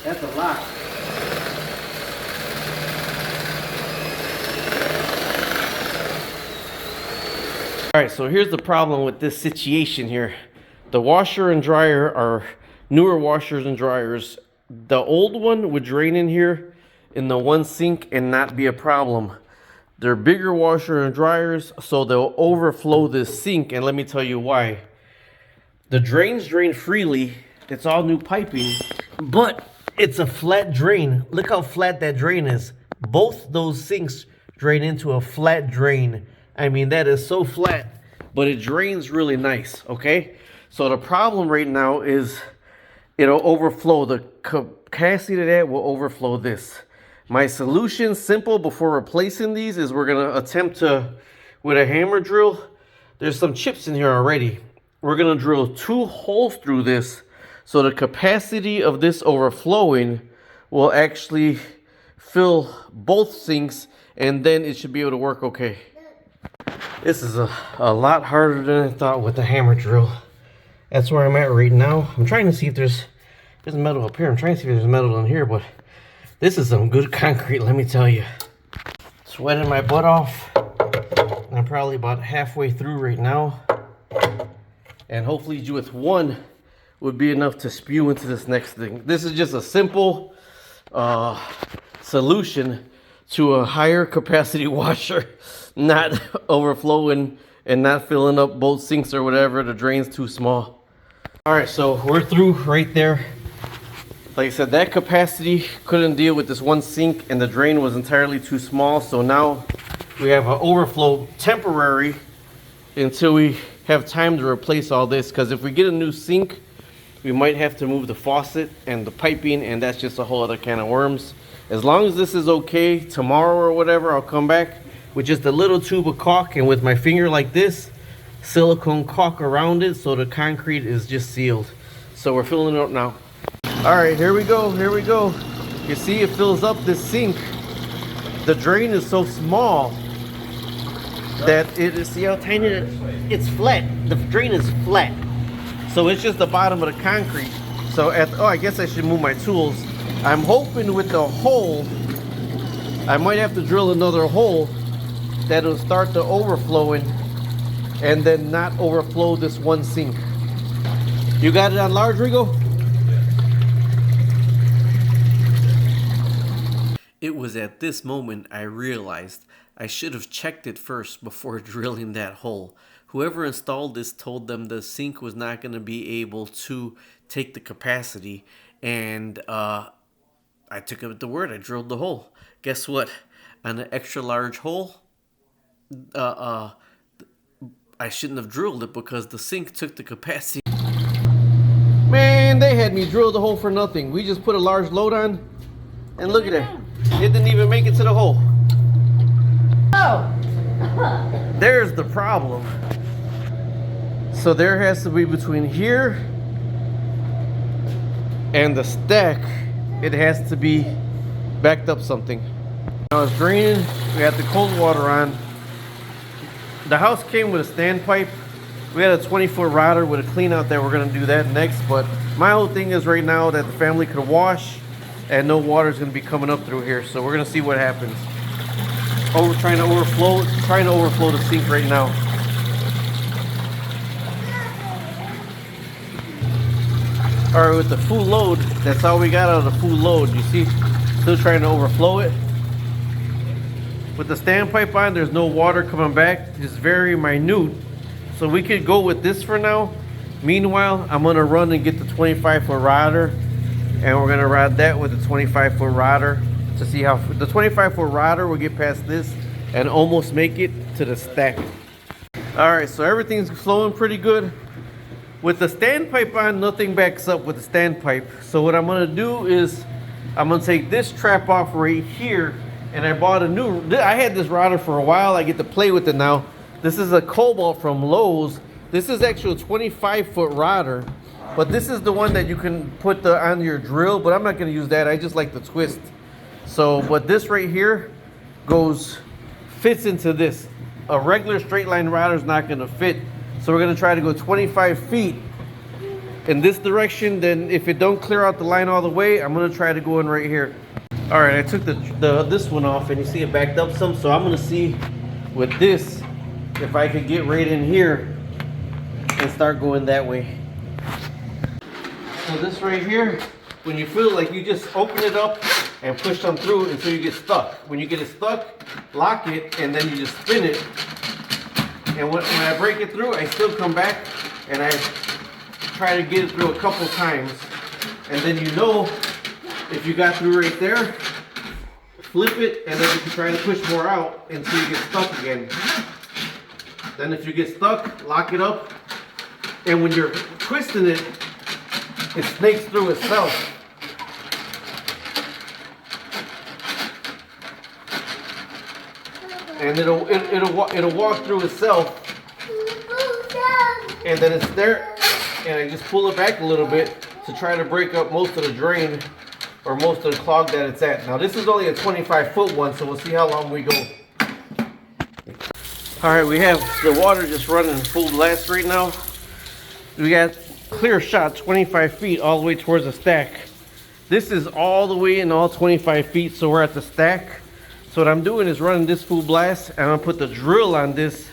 That's a lot. All right, so here's the problem with this situation here. The washer and dryer are newer washers and dryers. The old one would drain in here in the one sink and not be a problem. They're bigger washer and dryers, so they'll overflow this sink, and let me tell you why. The drains drain freely. It's all new piping, but it's a flat drain. Look how flat that drain is. Both those sinks drain into a flat drain. I mean, that is so flat, but it drains really nice, okay? So the problem right now is it'll overflow. The capacity of that will overflow this. My solution, simple, before replacing these is we're gonna attempt to, with a hammer drill, there's some chips in here already. We're gonna drill 2 holes through this so the capacity of this overflowing will actually fill both sinks, and then it should be able to work okay. This is a lot harder than I thought with the hammer drill. That's where I'm at right now. I'm trying to see if there's metal up here. I'm trying to see if there's metal in here, but this is some good concrete, let me tell you. Sweating my butt off. I'm probably about halfway through right now. And hopefully with one would be enough to spew into this next thing. This is just a simple solution to a higher capacity washer, not overflowing and not filling up both sinks or whatever. The drain's too small. All right, so we're through right there. Like I said, that capacity couldn't deal with this one sink, and the drain was entirely too small. So now we have an overflow temporary until we have time to replace all this. Because if we get a new sink, we might have to move the faucet and the piping, and that's just a whole other can of worms. As long as this is okay, tomorrow or whatever, I'll come back with just a little tube of caulk, and with my finger like this, silicone caulk around it so the concrete is just sealed. So we're filling it up now. All right, here we go, here we go. You see it fills up this sink. The drain is so small that it is, see how tiny it is? It's flat. The drain is flat. So it's just the bottom of the concrete. So I guess I should move my tools. I'm hoping with the hole, I might have to drill another hole that'll start the overflowing and then not overflow this one sink. You got it on large, Rigo? It was at this moment I realized I should have checked it first before drilling that hole. Whoever installed this told them the sink was not going to be able to take the capacity, and I took it at the word. I drilled the hole. Guess what? On an extra large hole, I shouldn't have drilled it because the sink took the capacity. Man, they had me drill the hole for nothing. We just put a large load on, and look at that. It didn't even make it to the hole. Oh. There's the problem. So there has to be between here and the stack, it has to be backed up something. Now it's draining. We have the cold water on. The house came with a standpipe. We had a 20-foot router with a clean out there. We're going to do that next. But my whole thing is right now that the family could wash and no water is going to be coming up through here. So we're going to see what happens. Oh, we're trying to overflow the sink right now. All right, with the full load, that's all we got out of the full load. You see, still trying to overflow it. With the standpipe on, there's no water coming back. It's very minute. So we could go with this for now. Meanwhile, I'm gonna run and get the 25-foot router, and we're gonna ride that with the 25-foot router to see how the 25-foot router will get past this and almost make it to the stack. All right, so everything's flowing pretty good. With the standpipe on, nothing backs up with the standpipe. So what I'm gonna do is I'm gonna take this trap off right here, and I bought a new, I had this router for a while. I get to play with it now. This is a Cobalt from Lowe's. This is actually a 25-foot router, but this is the one that you can put on your drill, but I'm not gonna use that. I just like the twist. So, but this right here fits into this. A regular straight line router is not gonna fit. So we're gonna try to go 25 feet in this direction, then if it don't clear out the line all the way, I'm gonna try to go in right here. All right, I took this one off, and you see it backed up some, so I'm gonna see with this if I could get right in here and start going that way. So this right here, when you feel like you just open it up and push them through until you get stuck. When you get it stuck, lock it, and then you just spin it. And when I break it through, I still come back and I try to get it through a couple times. And then you know if you got through right there, flip it, and then you can try to push more out until you get stuck again. Then if you get stuck, lock it up. And when you're twisting it, it snakes through itself. And it'll walk through itself. And then it's there, and I just pull it back a little bit to try to break up most of the drain or most of the clog that it's at. Now this is only a 25-foot one, so we'll see how long we go. All right, we have the water just running full blast right now. We got clear shot 25 feet all the way towards the stack. This is all the way in all 25 feet, so we're at the stack. So what I'm doing is running this full blast, and I'm gonna put the drill on this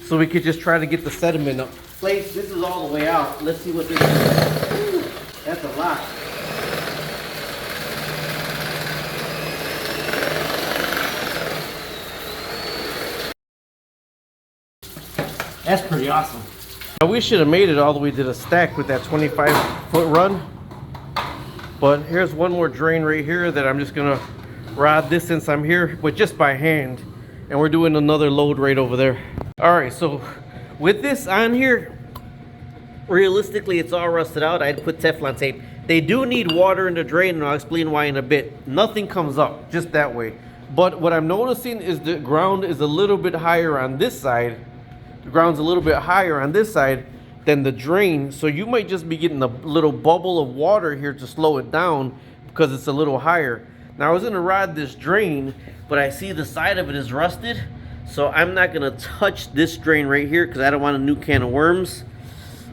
so we could just try to get the sediment up. Place, this is all the way out. Let's see what this is. Ooh, that's a lot. That's pretty awesome. Now we should have made it all the way to the stack with that 25-foot run. But here's one more drain right here that I'm just gonna rod this since I'm here, but just by hand. And we're doing another load right over there. All right, so with this on here, realistically it's all rusted out. I'd put Teflon tape. They do need water in the drain, and I'll explain why in a bit. Nothing comes up just that way. But what I'm noticing is the ground is a little bit higher on this side. The ground's a little bit higher on this side than the drain, so you might just be getting a little bubble of water here to slow it down because it's a little higher. Now I was gonna rod this drain, but I see the side of it is rusted, so I'm not gonna touch this drain right here because I don't want a new can of worms.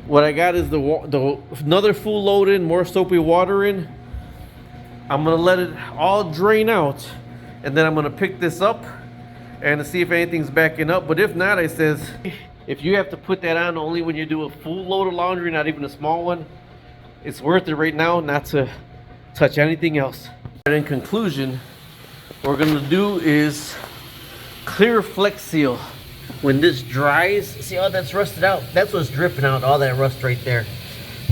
What I got is another full load in, more soapy water in. I'm gonna let it all drain out, and then I'm gonna pick this up and to see if anything's backing up. But if not, I says, if you have to put that on only when you do a full load of laundry, not even a small one, it's worth it right now not to touch anything else. And in conclusion, what we're gonna do is clear Flex Seal. When this dries, see how that's rusted out? That's what's dripping out, all that rust right there,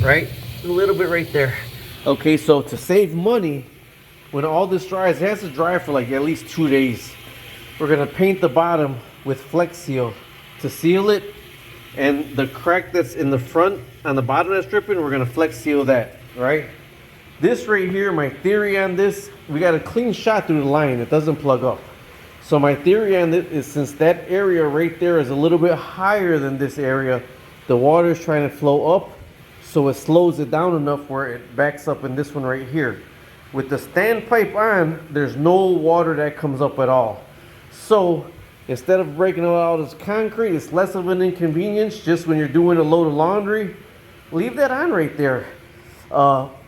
right? A little bit right there. Okay, so to save money, when all this dries, it has to dry for like at least 2 days. We're gonna paint the bottom with Flex Seal to seal it, and the crack that's in the front on the bottom that's dripping, we're gonna Flex Seal that, right? This right here, my theory on this, we got a clean shot through the line. It doesn't plug up. So my theory on it is, since that area right there is a little bit higher than this area, the water is trying to flow up, so it slows it down enough where it backs up in this one right here. With the standpipe on, there's no water that comes up at all. So instead of breaking it out as concrete, it's less of an inconvenience just when you're doing a load of laundry. Leave that on right there.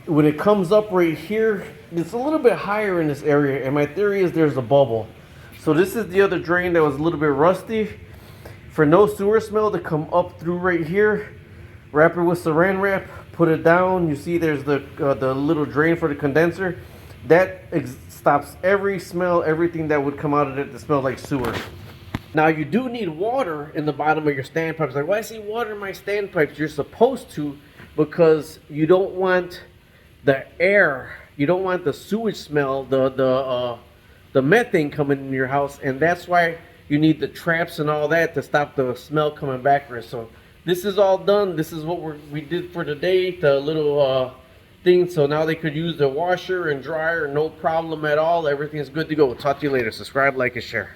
When it comes up right here, it's a little bit higher in this area, and my theory is there's a bubble. So this is the other drain that was a little bit rusty. For no sewer smell to come up through right here, wrap it with saran wrap, put it down. You see there's the little drain for the condenser. That stops every smell, everything that would come out of it that smells like sewer. Now you do need water in the bottom of your standpipes. Like, why I see water in my standpipes? You're supposed to, because you don't want the air, you don't want the sewage smell, the methane coming in your house, and that's why you need the traps and all that to stop the smell coming backwards. So this is all done. This is what we did for today, the little thing. So now they could use the washer and dryer, no problem at all. Everything's good to go. Talk to you later. Subscribe, like, and share.